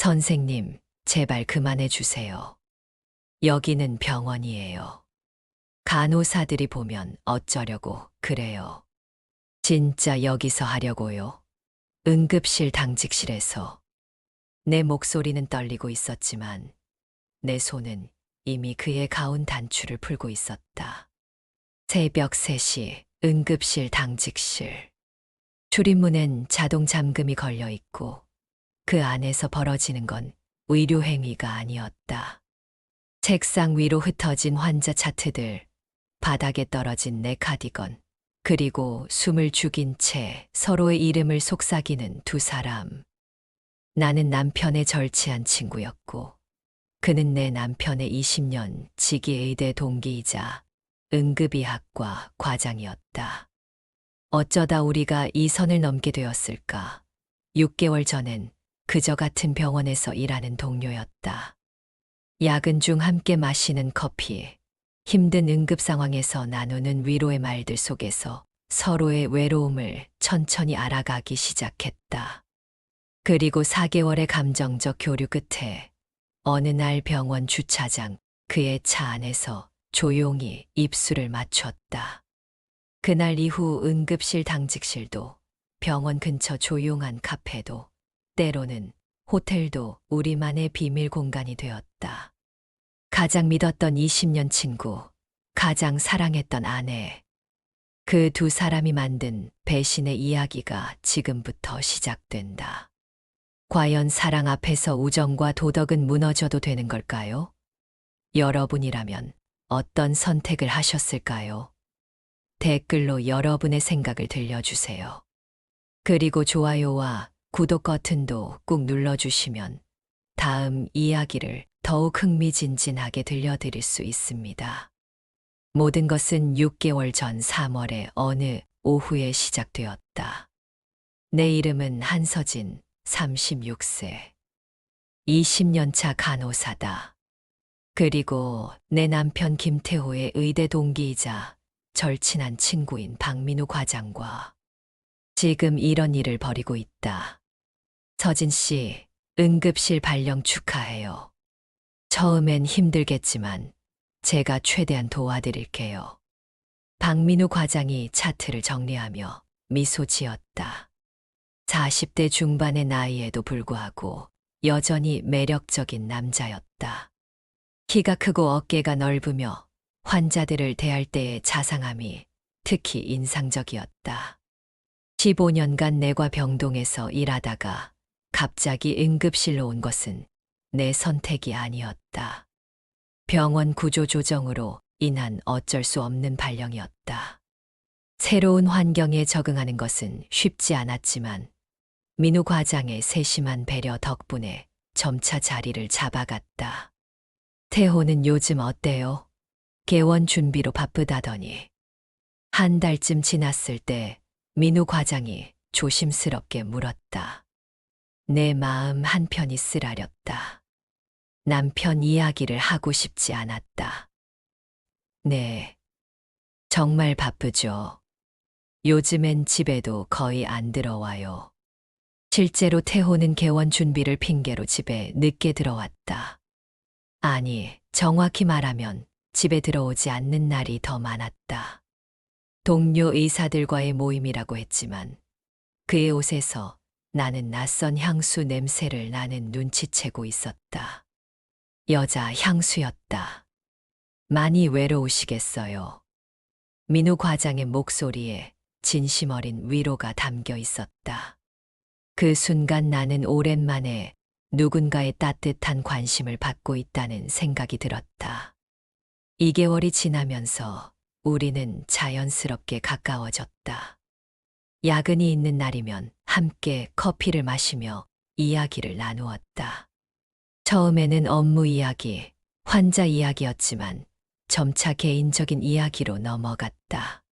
선생님, 제발 그만해 주세요. 여기는 병원이에요. 간호사들이 보면 어쩌려고 그래요. 진짜 여기서 하려고요. 응급실 당직실에서. 내 목소리는 떨리고 있었지만 내 손은 이미 그의 가운 단추를 풀고 있었다. 새벽 3시 응급실 당직실. 출입문엔 자동 잠금이 걸려 있고 그 안에서 벌어지는 건 의료 행위가 아니었다. 책상 위로 흩어진 환자 차트들, 바닥에 떨어진 내 카디건, 그리고 숨을 죽인 채 서로의 이름을 속삭이는 두 사람. 나는 남편의 절친한 친구였고, 그는 내 남편의 20년 지기의대 동기이자 응급의학과 과장이었다. 어쩌다 우리가 이 선을 넘게 되었을까? 6개월 전엔 그저 같은 병원에서 일하는 동료였다. 야근 중 함께 마시는 커피, 힘든 응급 상황에서 나누는 위로의 말들 속에서 서로의 외로움을 천천히 알아가기 시작했다. 그리고 4개월의 감정적 교류 끝에 어느 날 병원 주차장 그의 차 안에서 조용히 입술을 맞췄다. 그날 이후 응급실 당직실도 병원 근처 조용한 카페도 때로는 호텔도 우리만의 비밀 공간이 되었다. 가장 믿었던 20년 친구, 가장 사랑했던 아내. 그 두 사람이 만든 배신의 이야기가 지금부터 시작된다. 과연 사랑 앞에서 우정과 도덕은 무너져도 되는 걸까요? 여러분이라면 어떤 선택을 하셨을까요? 댓글로 여러분의 생각을 들려주세요. 그리고 좋아요와 구독 버튼도 꾹 눌러주시면 다음 이야기를 더욱 흥미진진하게 들려드릴 수 있습니다. 모든 것은 6개월 전 3월의 어느 오후에 시작되었다. 내 이름은 한서진, 36세. 20년 차 간호사다. 그리고 내 남편 김태호의 의대 동기이자 절친한 친구인 박민우 과장과 지금 이런 일을 벌이고 있다. 서진 씨, 응급실 발령 축하해요. 처음엔 힘들겠지만 제가 최대한 도와드릴게요. 박민우 과장이 차트를 정리하며 미소 지었다. 40대 중반의 나이에도 불구하고 여전히 매력적인 남자였다. 키가 크고 어깨가 넓으며 환자들을 대할 때의 자상함이 특히 인상적이었다. 15년간 내과 병동에서 일하다가 갑자기 응급실로 온 것은 내 선택이 아니었다. 병원 구조 조정으로 인한 어쩔 수 없는 발령이었다. 새로운 환경에 적응하는 것은 쉽지 않았지만 민우 과장의 세심한 배려 덕분에 점차 자리를 잡아갔다. 태호는 요즘 어때요? 개원 준비로 바쁘다더니. 한 달쯤 지났을 때 민우 과장이 조심스럽게 물었다. 내 마음 한편이 쓰라렸다. 남편 이야기를 하고 싶지 않았다. 네, 정말 바쁘죠. 요즘엔 집에도 거의 안 들어와요. 실제로 태호는 개원 준비를 핑계로 집에 늦게 들어왔다. 아니, 정확히 말하면 집에 들어오지 않는 날이 더 많았다. 동료 의사들과의 모임이라고 했지만 그의 옷에서 나는 낯선 향수 냄새를 나는 눈치채고 있었다. 여자 향수였다. 많이 외로우시겠어요. 민우 과장의 목소리에 진심 어린 위로가 담겨 있었다. 그 순간 나는 오랜만에 누군가의 따뜻한 관심을 받고 있다는 생각이 들었다. 2개월이 지나면서 우리는 자연스럽게 가까워졌다. 야근이 있는 날이면 함께 커피를 마시며 이야기를 나누었다. 처음에는 업무 이야기, 환자 이야기였지만 점차 개인적인 이야기로 넘어갔다.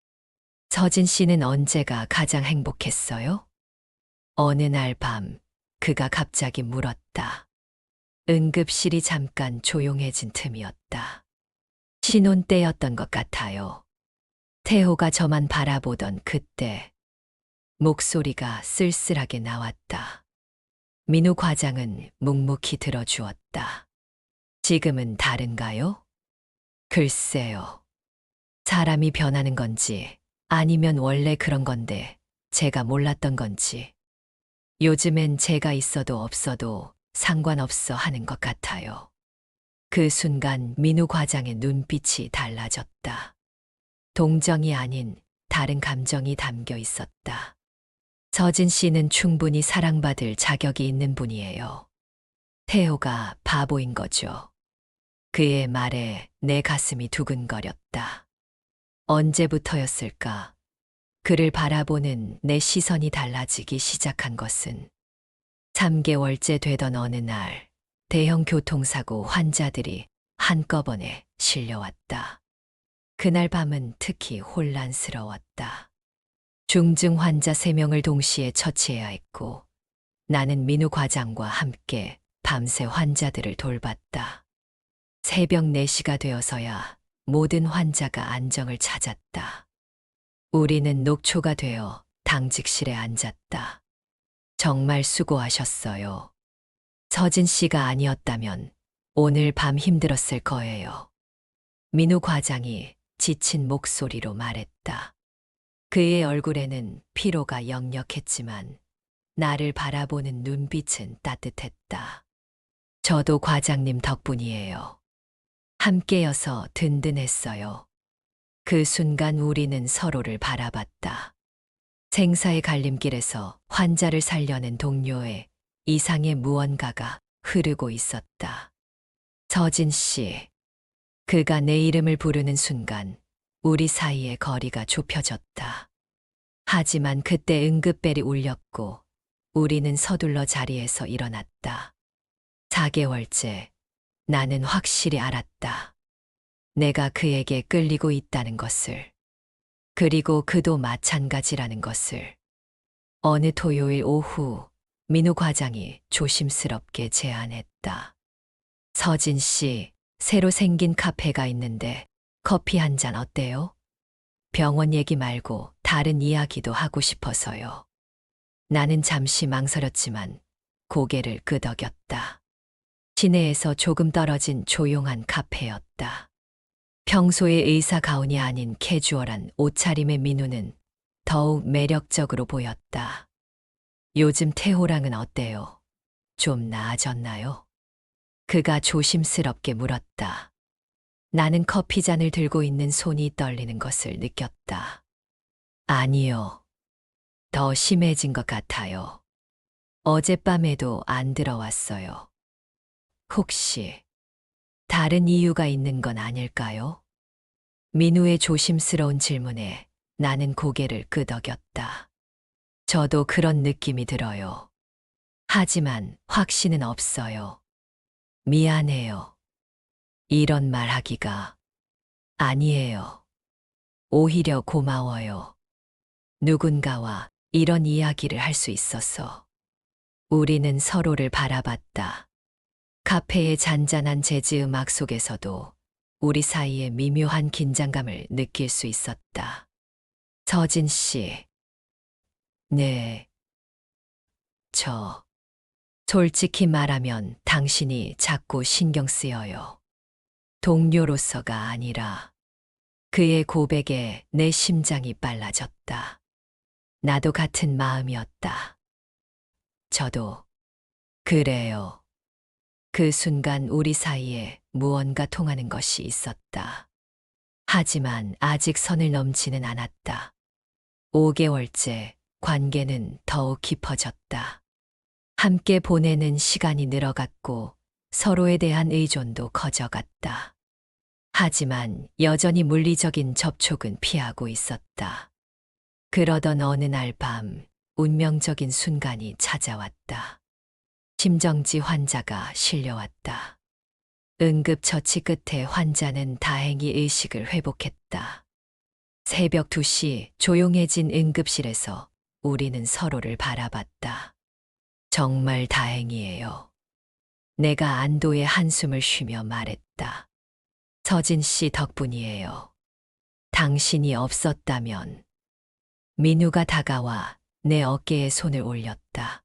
서진 씨는 언제가 가장 행복했어요? 어느 날 밤, 그가 갑자기 물었다. 응급실이 잠깐 조용해진 틈이었다. 신혼 때였던 것 같아요. 태호가 저만 바라보던 그때, 목소리가 쓸쓸하게 나왔다. 민우 과장은 묵묵히 들어주었다. 지금은 다른가요? 글쎄요. 사람이 변하는 건지 아니면 원래 그런 건데 제가 몰랐던 건지. 요즘엔 제가 있어도 없어도 상관없어 하는 것 같아요. 그 순간 민우 과장의 눈빛이 달라졌다. 동정이 아닌 다른 감정이 담겨 있었다. 서진 씨는 충분히 사랑받을 자격이 있는 분이에요. 태호가 바보인 거죠. 그의 말에 내 가슴이 두근거렸다. 언제부터였을까? 그를 바라보는 내 시선이 달라지기 시작한 것은 3개월째 되던 어느 날 대형 교통사고 환자들이 한꺼번에 실려왔다. 그날 밤은 특히 혼란스러웠다. 중증 환자 3명을 동시에 처치해야 했고 나는 민우 과장과 함께 밤새 환자들을 돌봤다. 새벽 4시가 되어서야 모든 환자가 안정을 찾았다. 우리는 녹초가 되어 당직실에 앉았다. 정말 수고하셨어요. 서진 씨가 아니었다면 오늘 밤 힘들었을 거예요. 민우 과장이 지친 목소리로 말했다. 그의 얼굴에는 피로가 역력했지만 나를 바라보는 눈빛은 따뜻했다. 저도 과장님 덕분이에요. 함께여서 든든했어요. 그 순간 우리는 서로를 바라봤다. 생사의 갈림길에서 환자를 살려낸 동료의 이상의 무언가가 흐르고 있었다. 서진 씨. 그가 내 이름을 부르는 순간 우리 사이의 거리가 좁혀졌다. 하지만 그때 응급벨이 울렸고 우리는 서둘러 자리에서 일어났다. 4개월째 나는 확실히 알았다. 내가 그에게 끌리고 있다는 것을. 그리고 그도 마찬가지라는 것을. 어느 토요일 오후 민우 과장이 조심스럽게 제안했다. 서진 씨, 새로 생긴 카페가 있는데 커피 한 잔 어때요? 병원 얘기 말고 다른 이야기도 하고 싶어서요. 나는 잠시 망설였지만 고개를 끄덕였다. 시내에서 조금 떨어진 조용한 카페였다. 평소의 의사 가운이 아닌 캐주얼한 옷차림의 민우는 더욱 매력적으로 보였다. 요즘 태호랑은 어때요? 좀 나아졌나요? 그가 조심스럽게 물었다. 나는 커피잔을 들고 있는 손이 떨리는 것을 느꼈다. 아니요. 더 심해진 것 같아요. 어젯밤에도 안 들어왔어요. 혹시 다른 이유가 있는 건 아닐까요? 민우의 조심스러운 질문에 나는 고개를 끄덕였다. 저도 그런 느낌이 들어요. 하지만 확신은 없어요. 미안해요. 이런 말 하기가. 아니에요. 오히려 고마워요. 누군가와 이런 이야기를 할 수 있어서. 우리는 서로를 바라봤다. 카페의 잔잔한 재즈 음악 속에서도 우리 사이의 미묘한 긴장감을 느낄 수 있었다. 서진 씨. 네. 솔직히 말하면 당신이 자꾸 신경 쓰여요. 동료로서가 아니라. 그의 고백에 내 심장이 빨라졌다. 나도 같은 마음이었다. 저도. 그래요. 그 순간 우리 사이에 무언가 통하는 것이 있었다. 하지만 아직 선을 넘지는 않았다. 5개월째 관계는 더욱 깊어졌다. 함께 보내는 시간이 늘어갔고 서로에 대한 의존도 커져갔다. 하지만 여전히 물리적인 접촉은 피하고 있었다. 그러던 어느 날 밤 운명적인 순간이 찾아왔다. 심정지 환자가 실려왔다. 응급처치 끝에 환자는 다행히 의식을 회복했다. 새벽 2시 조용해진 응급실에서 우리는 서로를 바라봤다. 정말 다행이에요. 내가 안도의 한숨을 쉬며 말했다. 서진 씨 덕분이에요. 당신이 없었다면. 민우가 다가와 내 어깨에 손을 올렸다.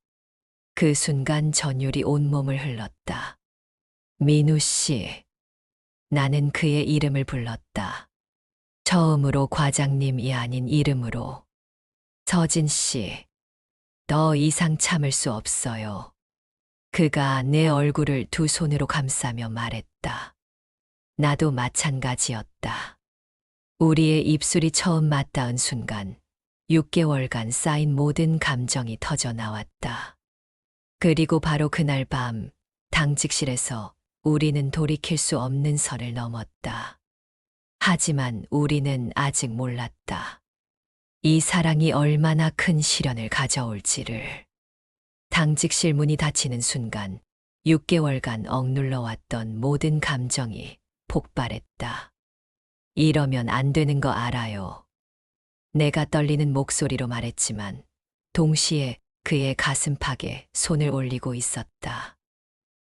그 순간 전율이 온몸을 흘렀다. 민우 씨. 나는 그의 이름을 불렀다. 처음으로 과장님이 아닌 이름으로. 서진 씨. 더 이상 참을 수 없어요. 그가 내 얼굴을 두 손으로 감싸며 말했다. 나도 마찬가지였다. 우리의 입술이 처음 맞닿은 순간 6개월간 쌓인 모든 감정이 터져 나왔다. 그리고 바로 그날 밤 당직실에서 우리는 돌이킬 수 없는 선을 넘었다. 하지만 우리는 아직 몰랐다. 이 사랑이 얼마나 큰 시련을 가져올지를. 당직실 문이 닫히는 순간 6개월간 억눌러 왔던 모든 감정이 폭발했다. 이러면 안 되는 거 알아요. 내가 떨리는 목소리로 말했지만 동시에 그의 가슴팍에 손을 올리고 있었다.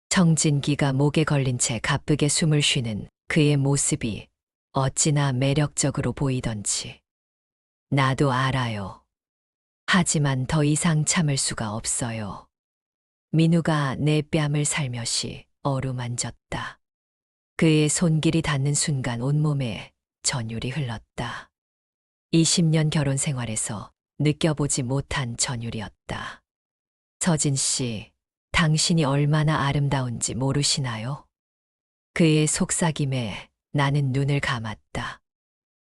청진기가 목에 걸린 채 가쁘게 숨을 쉬는 그의 모습이 어찌나 매력적으로 보이던지. 나도 알아요. 하지만 더 이상 참을 수가 없어요. 민우가 내 뺨을 살며시 어루만졌다. 그의 손길이 닿는 순간 온몸에 전율이 흘렀다. 20년 결혼 생활에서 느껴보지 못한 전율이었다. 서진 씨, 당신이 얼마나 아름다운지 모르시나요? 그의 속삭임에 나는 눈을 감았다.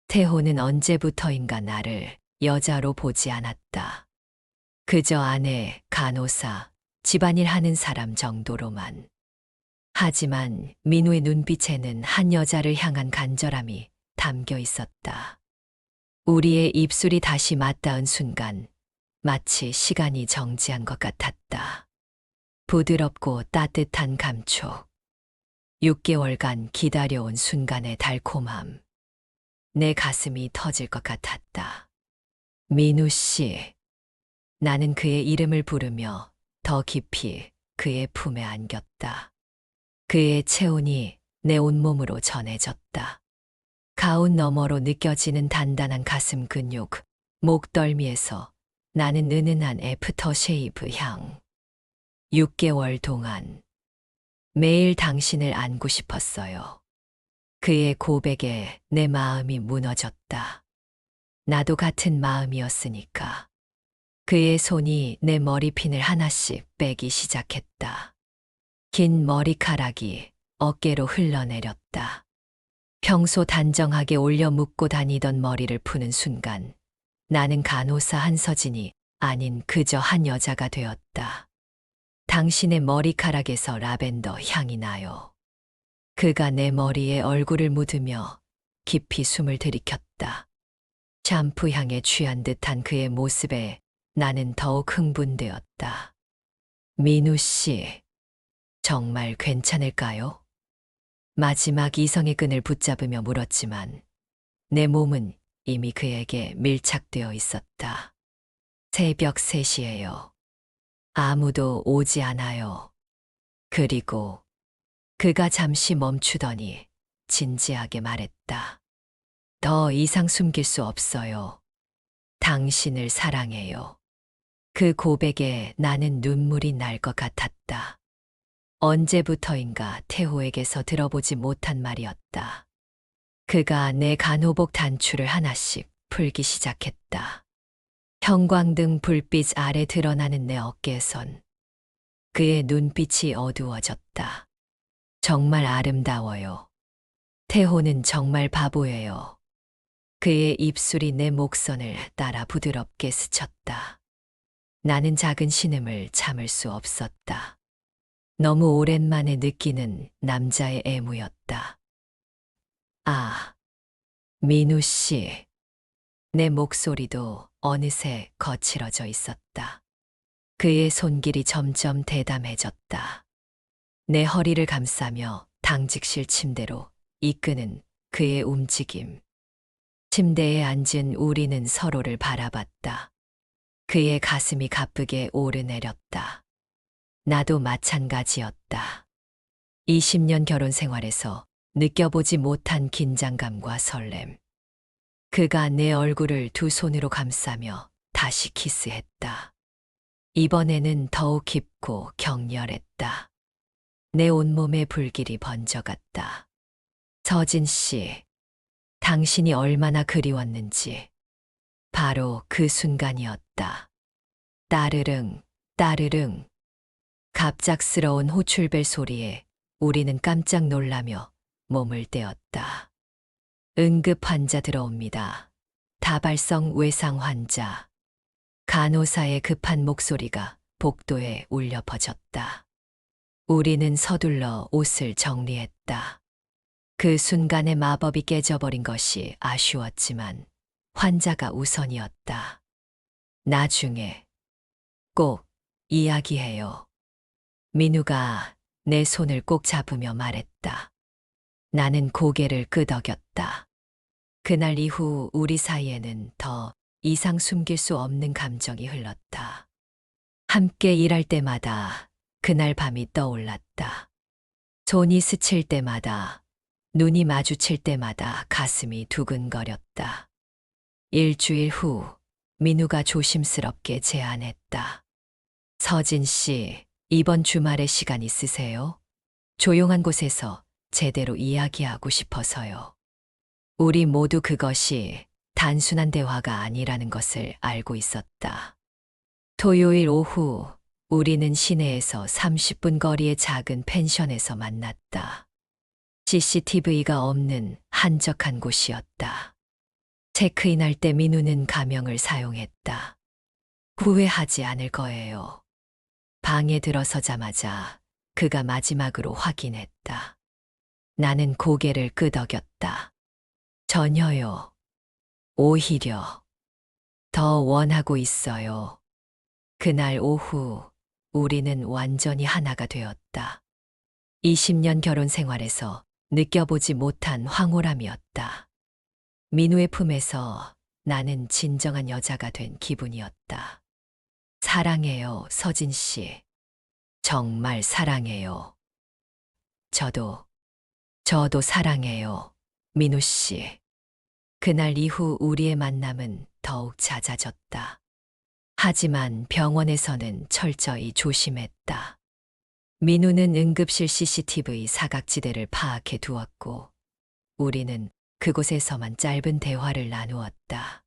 태호는 언제부터인가 나를 여자로 보지 않았다. 그저 아내, 간호사, 집안일 하는 사람 정도로만. 하지만 민우의 눈빛에는 한 여자를 향한 간절함이 담겨 있었다. 우리의 입술이 다시 맞닿은 순간 마치 시간이 정지한 것 같았다. 부드럽고 따뜻한 감촉. 6개월간 기다려온 순간의 달콤함. 내 가슴이 터질 것 같았다. 민우 씨. 나는 그의 이름을 부르며 더 깊이 그의 품에 안겼다. 그의 체온이 내 온몸으로 전해졌다. 가운 너머로 느껴지는 단단한 가슴 근육, 목덜미에서 나는 은은한 애프터쉐이브 향. 6개월 동안 매일 당신을 안고 싶었어요. 그의 고백에 내 마음이 무너졌다. 나도 같은 마음이었으니까. 그의 손이 내 머리핀을 하나씩 빼기 시작했다. 긴 머리카락이 어깨로 흘러내렸다. 평소 단정하게 올려 묶고 다니던 머리를 푸는 순간 나는 간호사 한서진이 아닌 그저 한 여자가 되었다. 당신의 머리카락에서 라벤더 향이 나요. 그가 내 머리에 얼굴을 묻으며 깊이 숨을 들이켰다. 샴푸 향에 취한 듯한 그의 모습에 나는 더욱 흥분되었다. 민우 씨, 정말 괜찮을까요? 마지막 이성의 끈을 붙잡으며 물었지만 내 몸은 이미 그에게 밀착되어 있었다. 새벽 3시예요. 아무도 오지 않아요. 그리고 그가 잠시 멈추더니 진지하게 말했다. 더 이상 숨길 수 없어요. 당신을 사랑해요. 그 고백에 나는 눈물이 날 것 같았다. 언제부터인가 태호에게서 들어보지 못한 말이었다. 그가 내 간호복 단추를 하나씩 풀기 시작했다. 형광등 불빛 아래 드러나는 내 어깨선. 그의 눈빛이 어두워졌다. 정말 아름다워요. 태호는 정말 바보예요. 그의 입술이 내 목선을 따라 부드럽게 스쳤다. 나는 작은 신음을 참을 수 없었다. 너무 오랜만에 느끼는 남자의 애무였다. 아, 민우 씨. 내 목소리도 어느새 거칠어져 있었다. 그의 손길이 점점 대담해졌다. 내 허리를 감싸며 당직실 침대로 이끄는 그의 움직임. 침대에 앉은 우리는 서로를 바라봤다. 그의 가슴이 가쁘게 오르내렸다. 나도 마찬가지였다. 20년 결혼 생활에서 느껴보지 못한 긴장감과 설렘. 그가 내 얼굴을 두 손으로 감싸며 다시 키스했다. 이번에는 더욱 깊고 격렬했다. 내 온몸에 불길이 번져갔다. 서진 씨, 당신이 얼마나 그리웠는지. 바로 그 순간이었다. 따르릉, 따르릉. 갑작스러운 호출벨 소리에 우리는 깜짝 놀라며 몸을 떼었다. 응급 환자 들어옵니다. 다발성 외상 환자. 간호사의 급한 목소리가 복도에 울려 퍼졌다. 우리는 서둘러 옷을 정리했다. 그 순간에 마법이 깨져버린 것이 아쉬웠지만 환자가 우선이었다. 나중에 꼭 이야기해요. 민우가 내 손을 꼭 잡으며 말했다. 나는 고개를 끄덕였다. 그날 이후 우리 사이에는 더 이상 숨길 수 없는 감정이 흘렀다. 함께 일할 때마다 그날 밤이 떠올랐다. 손이 스칠 때마다, 눈이 마주칠 때마다 가슴이 두근거렸다. 일주일 후 민우가 조심스럽게 제안했다. 서진 씨, 이번 주말에 시간 있으세요? 조용한 곳에서 제대로 이야기하고 싶어서요. 우리 모두 그것이 단순한 대화가 아니라는 것을 알고 있었다. 토요일 오후 우리는 시내에서 30분 거리의 작은 펜션에서 만났다. CCTV가 없는 한적한 곳이었다. 체크인할 때 민우는 가명을 사용했다. 후회하지 않을 거예요. 방에 들어서자마자 그가 마지막으로 확인했다. 나는 고개를 끄덕였다. 전혀요. 오히려 더 원하고 있어요. 그날 오후 우리는 완전히 하나가 되었다. 20년 결혼 생활에서 느껴보지 못한 황홀함이었다. 민우의 품에서 나는 진정한 여자가 된 기분이었다. 사랑해요, 서진 씨. 정말 사랑해요. 저도 사랑해요, 민우 씨. 그날 이후 우리의 만남은 더욱 잦아졌다. 하지만 병원에서는 철저히 조심했다. 민우는 응급실 CCTV 사각지대를 파악해 두었고, 우리는 그곳에서만 짧은 대화를 나누었다.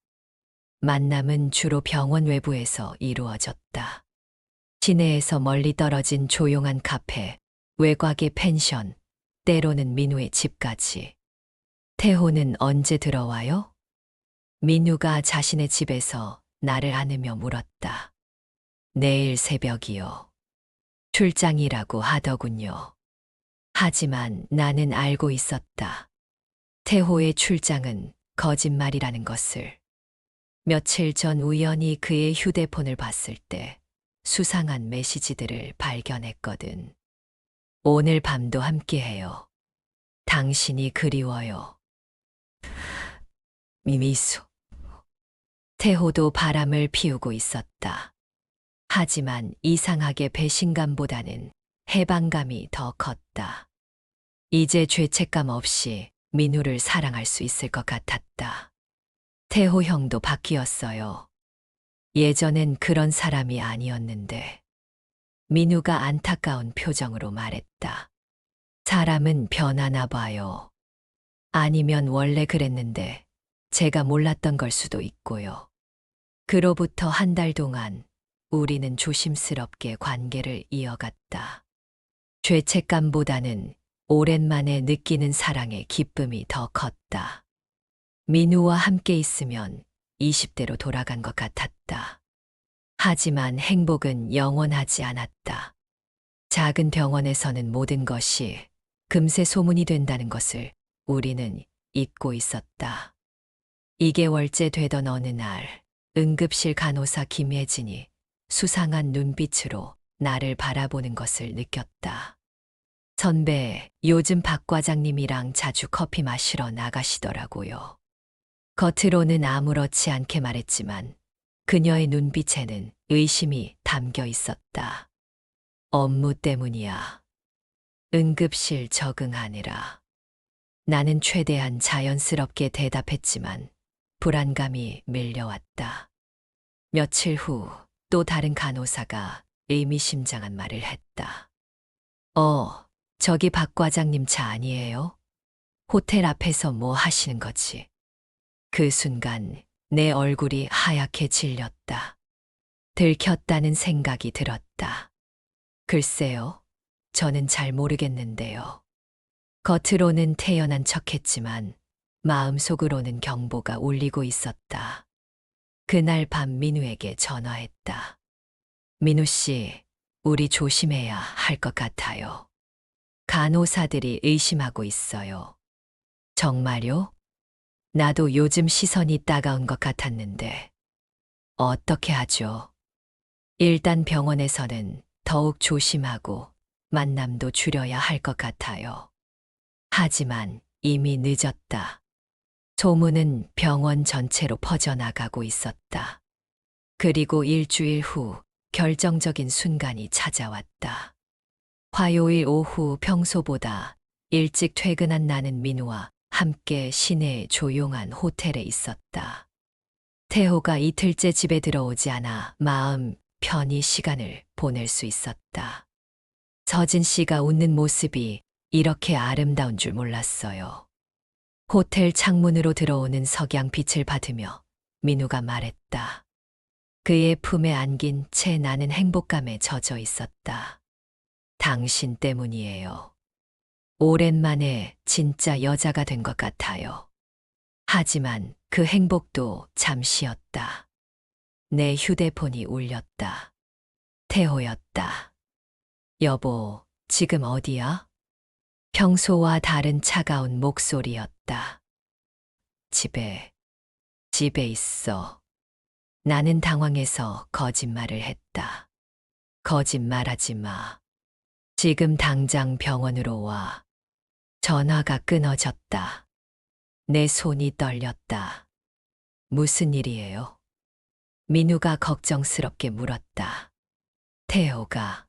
만남은 주로 병원 외부에서 이루어졌다. 시내에서 멀리 떨어진 조용한 카페, 외곽의 펜션, 때로는 민우의 집까지. 태호는 언제 들어와요? 민우가 자신의 집에서 나를 안으며 물었다. 내일 새벽이요. 출장이라고 하더군요. 하지만 나는 알고 있었다. 태호의 출장은 거짓말이라는 것을. 며칠 전 우연히 그의 휴대폰을 봤을 때 수상한 메시지들을 발견했거든. 오늘 밤도 함께해요. 당신이 그리워요. 미미수. 태호도 바람을 피우고 있었다. 하지만 이상하게 배신감보다는 해방감이 더 컸다. 이제 죄책감 없이 민우를 사랑할 수 있을 것 같았다. 태호 형도 바뀌었어요. 예전엔 그런 사람이 아니었는데. 민우가 안타까운 표정으로 말했다. 사람은 변하나 봐요. 아니면 원래 그랬는데 제가 몰랐던 걸 수도 있고요. 그로부터 한 달 동안 우리는 조심스럽게 관계를 이어갔다. 죄책감보다는 오랜만에 느끼는 사랑의 기쁨이 더 컸다. 민우와 함께 있으면 20대로 돌아간 것 같았다. 하지만 행복은 영원하지 않았다. 작은 병원에서는 모든 것이 금세 소문이 된다는 것을 우리는 잊고 있었다. 2개월째 되던 어느 날 응급실 간호사 김혜진이 수상한 눈빛으로 나를 바라보는 것을 느꼈다. 선배, 요즘 박 과장님이랑 자주 커피 마시러 나가시더라고요. 겉으로는 아무렇지 않게 말했지만 그녀의 눈빛에는 의심이 담겨 있었다. 업무 때문이야. 응급실 적응하느라. 나는 최대한 자연스럽게 대답했지만 불안감이 밀려왔다. 며칠 후 또 다른 간호사가 의미심장한 말을 했다. 저기 박 과장님 차 아니에요? 호텔 앞에서 뭐 하시는 거지? 그 순간 내 얼굴이 하얗게 질렸다. 들켰다는 생각이 들었다. 글쎄요, 저는 잘 모르겠는데요. 겉으로는 태연한 척했지만 마음속으로는 경보가 울리고 있었다. 그날 밤 민우에게 전화했다. 민우 씨, 우리 조심해야 할 것 같아요. 간호사들이 의심하고 있어요. 정말요? 나도 요즘 시선이 따가운 것 같았는데. 어떻게 하죠? 일단 병원에서는 더욱 조심하고 만남도 줄여야 할 것 같아요. 하지만 이미 늦었다. 소문은 병원 전체로 퍼져나가고 있었다. 그리고 일주일 후 결정적인 순간이 찾아왔다. 화요일 오후 평소보다 일찍 퇴근한 나는 민우와 함께 시내의 조용한 호텔에 있었다. 태호가 이틀째 집에 들어오지 않아 마음 편히 시간을 보낼 수 있었다. 서진 씨가 웃는 모습이 이렇게 아름다운 줄 몰랐어요. 호텔 창문으로 들어오는 석양빛을 받으며 민우가 말했다. 그의 품에 안긴 채 나는 행복감에 젖어 있었다. 당신 때문이에요. 오랜만에 진짜 여자가 된 것 같아요. 하지만 그 행복도 잠시였다. 내 휴대폰이 울렸다. 태호였다. 여보, 지금 어디야? 평소와 다른 차가운 목소리였다. 집에 있어. 나는 당황해서 거짓말을 했다. 거짓말하지 마. 지금 당장 병원으로 와. 전화가 끊어졌다. 내 손이 떨렸다. 무슨 일이에요? 민우가 걱정스럽게 물었다. 태호가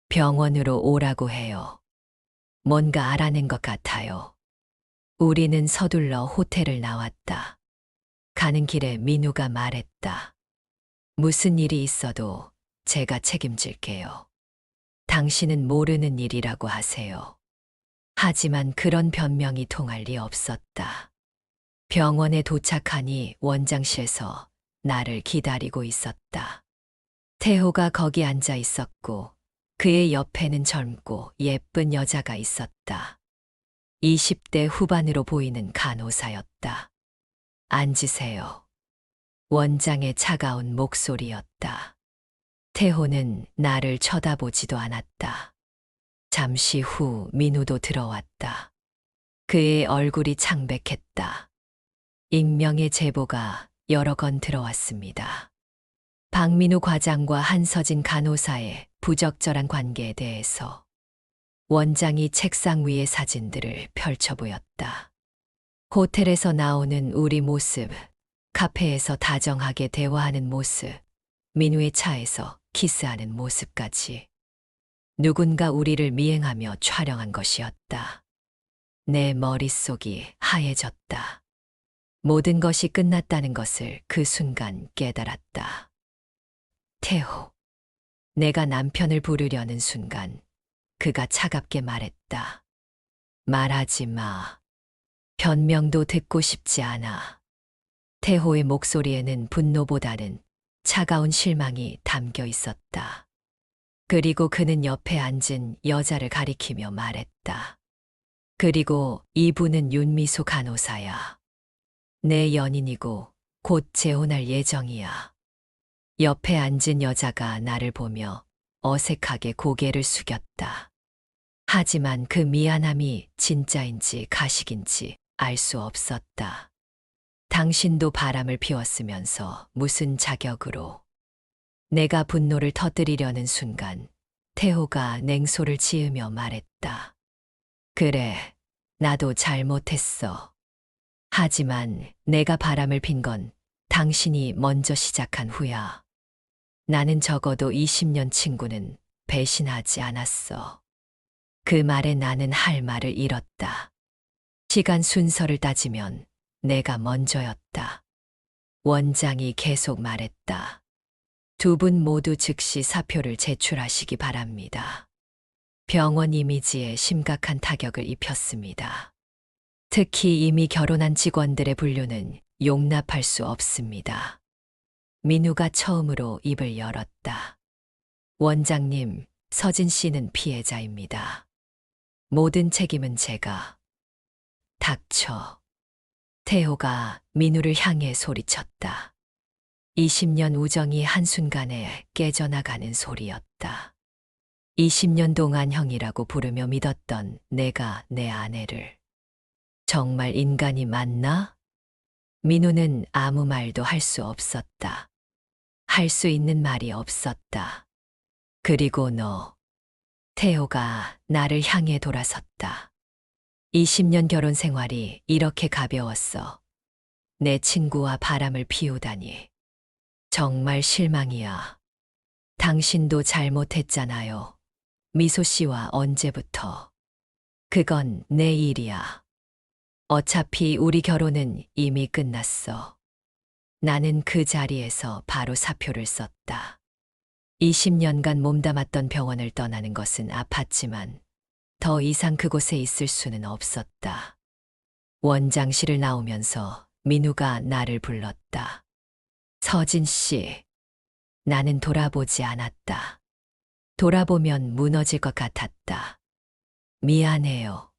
병원으로 오라고 해요. 뭔가 알아낸 것 같아요. 우리는 서둘러 호텔을 나왔다. 가는 길에 민우가 말했다. 무슨 일이 있어도 제가 책임질게요. 당신은 모르는 일이라고 하세요. 하지만 그런 변명이 통할 리 없었다. 병원에 도착하니 원장실에서 나를 기다리고 있었다. 태호가 거기 앉아 있었고 그의 옆에는 젊고 예쁜 여자가 있었다. 20대 후반으로 보이는 간호사였다. 앉으세요. 원장의 차가운 목소리였다. 태호는 나를 쳐다보지도 않았다. 잠시 후 민우도 들어왔다. 그의 얼굴이 창백했다. 익명의 제보가 여러 건 들어왔습니다. 박민우 과장과 한서진 간호사의 부적절한 관계에 대해서 원장이 책상 위의 사진들을 펼쳐 보였다. 호텔에서 나오는 우리 모습, 카페에서 다정하게 대화하는 모습, 민우의 차에서 키스하는 모습까지. 누군가 우리를 미행하며 촬영한 것이었다. 내 머릿속이 하얘졌다. 모든 것이 끝났다는 것을 그 순간 깨달았다. 태호. 내가 남편을 부르려는 순간 그가 차갑게 말했다. 말하지 마. 변명도 듣고 싶지 않아. 태호의 목소리에는 분노보다는 차가운 실망이 담겨 있었다. 그리고 그는 옆에 앉은 여자를 가리키며 말했다. 그리고 이분은 윤미소 간호사야. 내 연인이고 곧 재혼할 예정이야. 옆에 앉은 여자가 나를 보며 어색하게 고개를 숙였다. 하지만 그 미안함이 진짜인지 가식인지 알 수 없었다. 당신도 바람을 피웠으면서 무슨 자격으로. 내가 분노를 터뜨리려는 순간 태호가 냉소를 지으며 말했다. 그래, 나도 잘못했어. 하지만 내가 바람을 핀 건 당신이 먼저 시작한 후야. 나는 적어도 20년 친구는 배신하지 않았어. 그 말에 나는 할 말을 잃었다. 시간 순서를 따지면 내가 먼저였다. 원장이 계속 말했다. 두 분 모두 즉시 사표를 제출하시기 바랍니다. 병원 이미지에 심각한 타격을 입혔습니다. 특히 이미 결혼한 직원들의 분류는 용납할 수 없습니다. 민우가 처음으로 입을 열었다. 원장님, 서진 씨는 피해자입니다. 모든 책임은 제가. 닥쳐. 태호가 민우를 향해 소리쳤다. 20년 우정이 한순간에 깨져나가는 소리였다. 20년 동안 형이라고 부르며 믿었던 내가 내 아내를. 정말 인간이 맞나? 민우는 아무 말도 할 수 없었다. 할 수 있는 말이 없었다. 그리고 너. 태호가 나를 향해 돌아섰다. 20년 결혼 생활이 이렇게 가벼웠어. 내 친구와 바람을 피우다니. 정말 실망이야. 당신도 잘못했잖아요. 미소 씨와 언제부터. 그건 내 일이야. 어차피 우리 결혼은 이미 끝났어. 나는 그 자리에서 바로 사표를 썼다. 20년간 몸담았던 병원을 떠나는 것은 아팠지만 더 이상 그곳에 있을 수는 없었다. 원장실을 나오면서 민우가 나를 불렀다. 서진 씨. 나는 돌아보지 않았다. 돌아보면 무너질 것 같았다. 미안해요.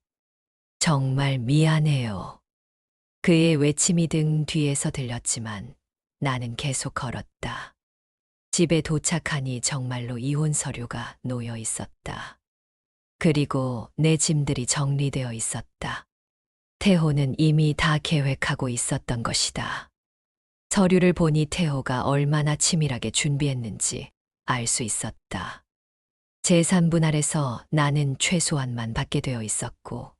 정말 미안해요. 그의 외침이 등 뒤에서 들렸지만 나는 계속 걸었다. 집에 도착하니 정말로 이혼 서류가 놓여 있었다. 그리고 내 짐들이 정리되어 있었다. 태호는 이미 다 계획하고 있었던 것이다. 서류를 보니 태호가 얼마나 치밀하게 준비했는지 알 수 있었다. 제3분할에서 나는 최소한만 받게 되어 있었고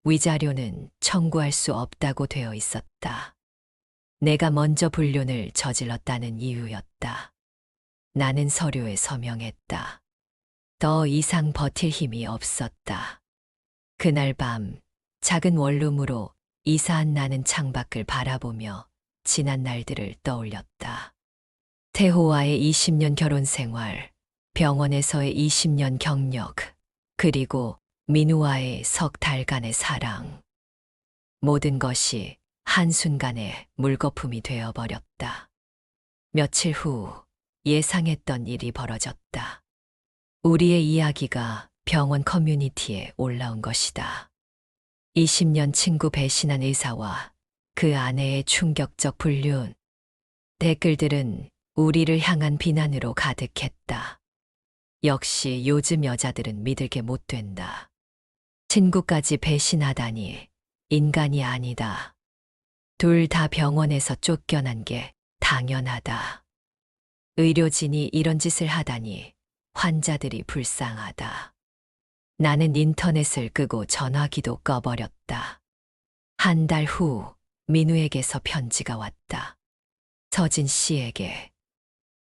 위자료는 청구할 수 없다고 되어 있었다. 내가 먼저 불륜을 저질렀다는 이유였다. 나는 서류에 서명했다. 더 이상 버틸 힘이 없었다. 그날 밤 작은 원룸으로 이사한 나는 창밖을 바라보며 지난 날들을 떠올렸다. 태호와의 20년 결혼 생활, 병원에서의 20년 경력, 그리고 민우와의 석 달간의 사랑. 모든 것이 한순간에 물거품이 되어버렸다. 며칠 후 예상했던 일이 벌어졌다. 우리의 이야기가 병원 커뮤니티에 올라온 것이다. 20년 친구 배신한 의사와 그 아내의 충격적 불륜. 댓글들은 우리를 향한 비난으로 가득했다. 역시 요즘 여자들은 믿을 게 못 된다. 친구까지 배신하다니 인간이 아니다. 둘 다 병원에서 쫓겨난 게 당연하다. 의료진이 이런 짓을 하다니 환자들이 불쌍하다. 나는 인터넷을 끄고 전화기도 꺼버렸다. 한 달 후 민우에게서 편지가 왔다. 서진 씨에게.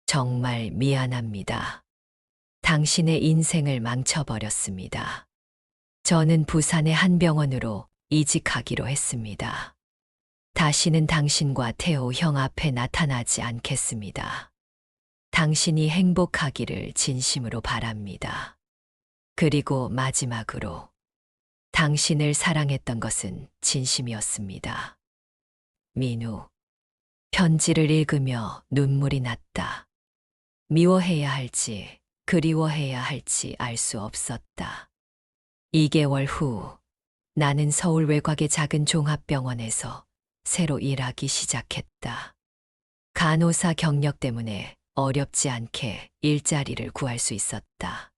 정말 미안합니다. 당신의 인생을 망쳐버렸습니다. 저는 부산의 한 병원으로 이직하기로 했습니다. 다시는 당신과 태호 형 앞에 나타나지 않겠습니다. 당신이 행복하기를 진심으로 바랍니다. 그리고 마지막으로 당신을 사랑했던 것은 진심이었습니다. 민우. 편지를 읽으며 눈물이 났다. 미워해야 할지 그리워해야 할지 알 수 없었다. 2개월 후 나는 서울 외곽의 작은 종합병원에서 새로 일하기 시작했다. 간호사 경력 때문에 어렵지 않게 일자리를 구할 수 있었다.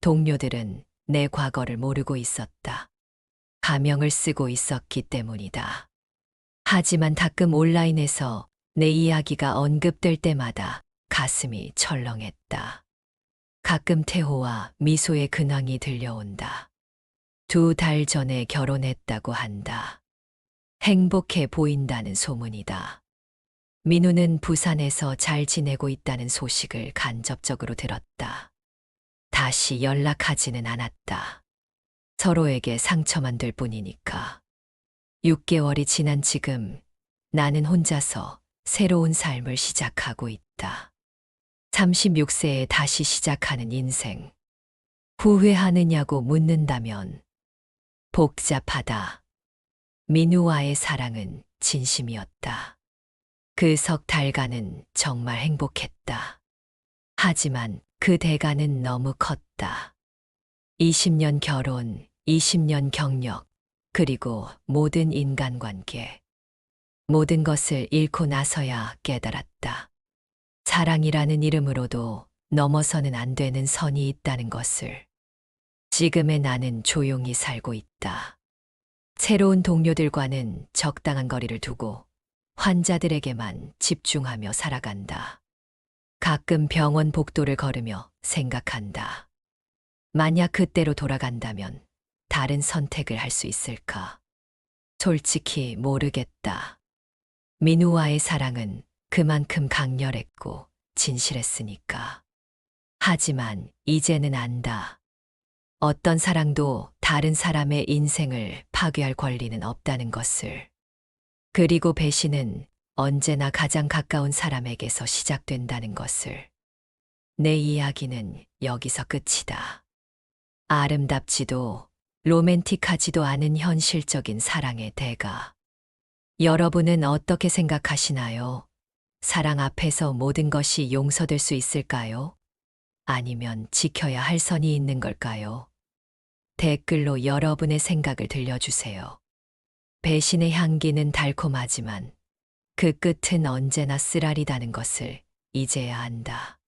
동료들은 내 과거를 모르고 있었다. 가명을 쓰고 있었기 때문이다. 하지만 가끔 온라인에서 내 이야기가 언급될 때마다 가슴이 철렁했다. 가끔 태호와 미소의 근황이 들려온다. 2달 전에 결혼했다고 한다. 행복해 보인다는 소문이다. 민우는 부산에서 잘 지내고 있다는 소식을 간접적으로 들었다. 다시 연락하지는 않았다. 서로에게 상처만 될 뿐이니까. 6개월이 지난 지금 나는 혼자서 새로운 삶을 시작하고 있다. 36세에 다시 시작하는 인생. 후회하느냐고 묻는다면 복잡하다. 민우와의 사랑은 진심이었다. 그 석 달간은 정말 행복했다. 하지만 그 대가는 너무 컸다. 20년 결혼, 20년 경력, 그리고 모든 인간관계. 모든 것을 잃고 나서야 깨달았다. 사랑이라는 이름으로도 넘어서는 안 되는 선이 있다는 것을. 지금의 나는 조용히 살고 있다. 새로운 동료들과는 적당한 거리를 두고 환자들에게만 집중하며 살아간다. 가끔 병원 복도를 걸으며 생각한다. 만약 그때로 돌아간다면 다른 선택을 할 수 있을까? 솔직히 모르겠다. 민우와의 사랑은 그만큼 강렬했고 진실했으니까. 하지만 이제는 안다. 어떤 사랑도 다른 사람의 인생을 파괴할 권리는 없다는 것을. 그리고 배신은 언제나 가장 가까운 사람에게서 시작된다는 것을. 내 이야기는 여기서 끝이다. 아름답지도 로맨틱하지도 않은 현실적인 사랑의 대가. 여러분은 어떻게 생각하시나요? 사랑 앞에서 모든 것이 용서될 수 있을까요? 아니면 지켜야 할 선이 있는 걸까요? 댓글로 여러분의 생각을 들려주세요. 배신의 향기는 달콤하지만 그 끝은 언제나 쓰라리다는 것을 이제야 안다.